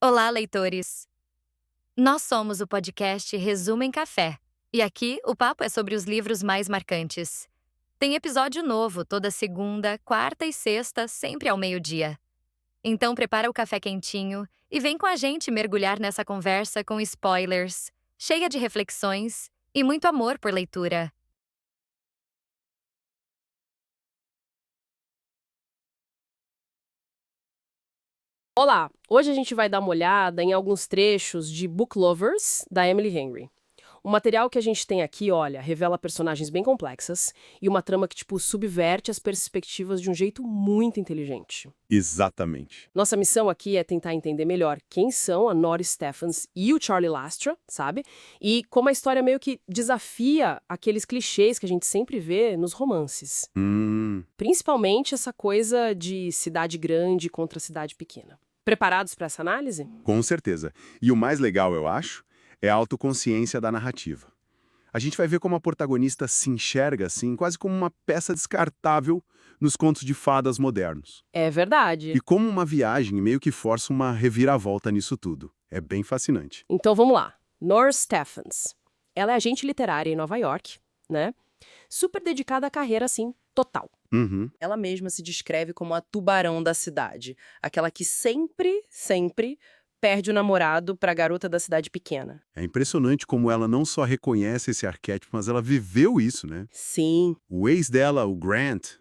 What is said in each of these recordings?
Olá, leitores! Nós somos o podcast Resumo em Café, e aqui o papo é sobre os livros mais marcantes. Tem episódio novo toda segunda, quarta e sexta, sempre ao meio-dia. Então prepara o café quentinho e vem com a gente mergulhar nessa conversa com spoilers, cheia de reflexões e muito amor por leitura. Olá! Hoje a gente vai dar uma olhada em alguns trechos de Book Lovers, da Emily Henry. O material que a gente tem aqui, olha, revela personagens bem complexas e uma trama que, subverte as perspectivas de um jeito muito inteligente. Exatamente. Nossa missão aqui é tentar entender melhor quem são a Nora Stephens e o Charlie Lastra, sabe? E como a história meio que desafia aqueles clichês que a gente sempre vê nos romances. Principalmente essa coisa de cidade grande contra cidade pequena. Preparados para essa análise? Com certeza. E o mais legal, eu acho, é a autoconsciência da narrativa. A gente vai ver como a protagonista se enxerga assim, quase como uma peça descartável nos contos de fadas modernos. É verdade. E como uma viagem meio que força uma reviravolta nisso tudo. É bem fascinante. Então vamos lá. Nora Stephens. Ela é agente literária em Nova York, né? Super dedicada à carreira, assim, total. Uhum. Ela mesma se descreve como a tubarão da cidade. Aquela que sempre perde o namorado pra garota da cidade pequena. É impressionante como ela não só reconhece esse arquétipo, mas ela viveu isso, né? Sim, O ex dela, o Grant,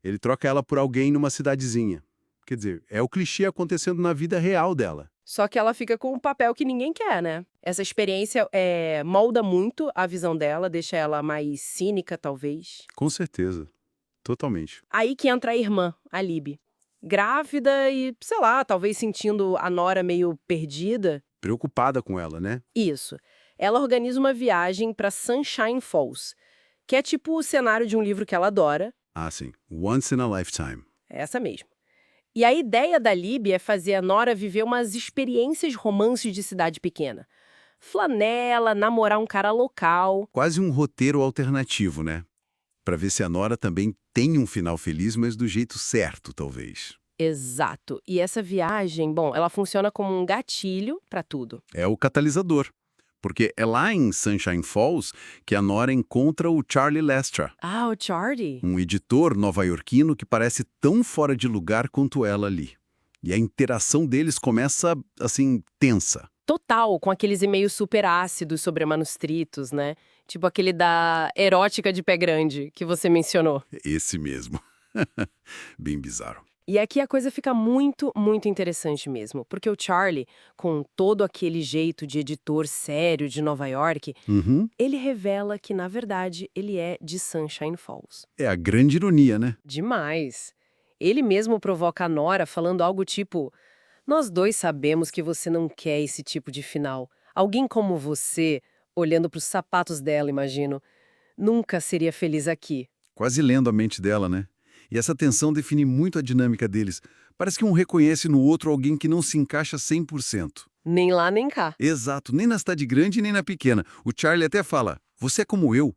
ele troca ela por alguém numa cidadezinha. Quer dizer, é o clichê acontecendo na vida real dela. só que ela fica com um papel que ninguém quer, né? Essa experiência molda muito a visão dela, deixa ela mais cínica, talvez. Com certeza. Totalmente. Aí que entra a irmã, a Libby. Grávida e, sei lá, talvez sentindo a Nora meio perdida. Preocupada com ela, né? Isso. Ela organiza uma viagem pra Sunshine Falls, que é tipo o cenário de um livro que ela adora. Ah, sim. Once in a lifetime. É essa mesmo. E a ideia da Libby é fazer a Nora viver umas experiências romances de cidade pequena. Flanela, namorar um cara local. Quase um roteiro alternativo, né? Pra ver se a Nora também tem um final feliz, mas do jeito certo, talvez. Exato. E essa viagem, bom, ela funciona como um gatilho pra tudo. É o catalisador. Porque é lá em Sunshine Falls que a Nora encontra o Charlie Lastra, Ah, o Charlie? um editor nova-iorquino que parece tão fora de lugar quanto ela ali. E a interação deles começa, assim, tensa. Total, com aqueles e-mails super ácidos sobre manuscritos, né? Tipo aquele da erótica de pé grande, que você mencionou. Esse mesmo. Bem bizarro. E aqui a coisa fica muito interessante mesmo, porque o Charlie, com todo aquele jeito de editor sério de Nova York, Uhum. ele revela que, na verdade, ele é de Sunshine Falls. É a grande ironia, né? Demais. Ele mesmo provoca a Nora falando algo tipo: nós dois sabemos que você não quer esse tipo de final. Alguém como você, olhando para os sapatos dela, imagino, nunca seria feliz aqui. Quase lendo a mente dela, né? E essa tensão define muito a dinâmica deles. Parece que um reconhece no outro alguém que não se encaixa 100%. Nem lá nem cá. Exato, nem na cidade grande nem na pequena. O Charlie até fala, você é como eu.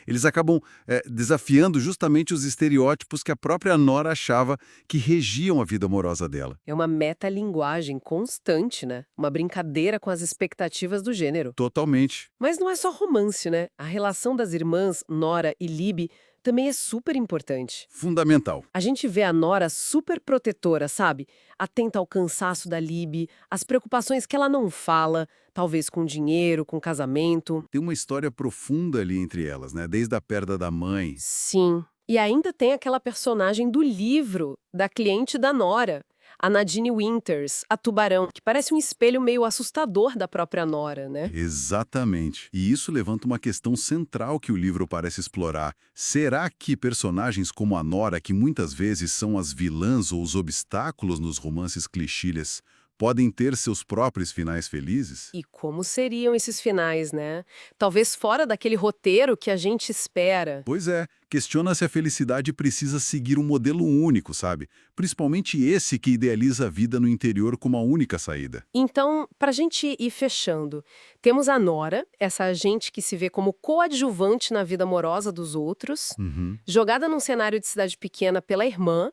Eles acabam desafiando justamente os estereótipos que a própria Nora achava que regiam a vida amorosa dela. É uma metalinguagem constante, né? Uma brincadeira com as expectativas do gênero. Totalmente. Mas não é só romance, né? A relação das irmãs, Nora e Libby, também é super importante. Fundamental. A gente vê a Nora super protetora, sabe? Atenta ao cansaço da Libby, às preocupações que ela não fala, talvez com dinheiro, com casamento. Tem uma história profunda ali entre elas, né? Desde a perda da mãe. Sim. E ainda tem aquela personagem do livro, da cliente da Nora, a Nadine Winters, a tubarão, que parece um espelho meio assustador da própria Nora, né? Exatamente. E isso levanta uma questão central que o livro parece explorar. Será que personagens como a Nora, que muitas vezes são as vilãs ou os obstáculos nos romances clichês, podem ter seus próprios finais felizes? E como seriam esses finais, né? Talvez fora daquele roteiro que a gente espera. Pois é, Questiona se a felicidade precisa seguir um modelo único, sabe? Principalmente esse que idealiza a vida no interior como a única saída. Então, para a gente ir fechando, temos a Nora, essa agente que se vê como coadjuvante na vida amorosa dos outros, Uhum. jogada num cenário de cidade pequena pela irmã,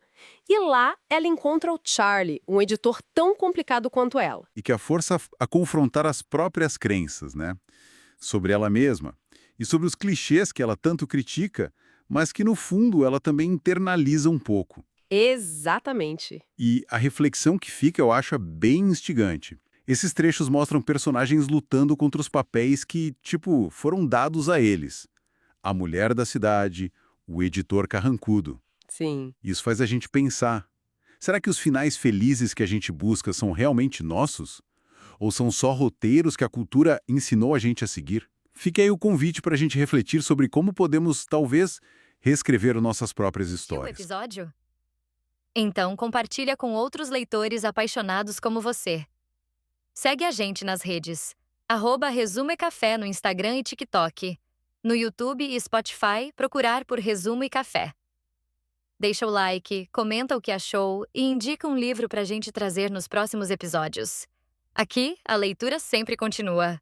e lá ela encontra o Charlie, um editor tão complicado quanto ela. E que a força a confrontar as próprias crenças, né? Sobre ela mesma. E sobre os clichês que ela tanto critica, mas que no fundo ela também internaliza um pouco. Exatamente. E a reflexão que fica eu acho bem instigante. Esses trechos mostram personagens lutando contra os papéis que, tipo, foram dados a eles. A mulher da cidade, o editor carrancudo. Sim. Isso faz a gente pensar. Será que os finais felizes que a gente busca são realmente nossos? Ou são só roteiros que a cultura ensinou a gente a seguir? Fica aí o convite para a gente refletir sobre como podemos, talvez, reescrever nossas próprias Curtiu o histórias. episódio? Então compartilha com outros leitores apaixonados como você. Segue a gente nas redes. @Resumo e Café no Instagram e TikTok. No YouTube e Spotify, procurar por Resumo e Café. Deixa o like, comenta o que achou e indica um livro pra gente trazer nos próximos episódios. Aqui, a leitura sempre continua.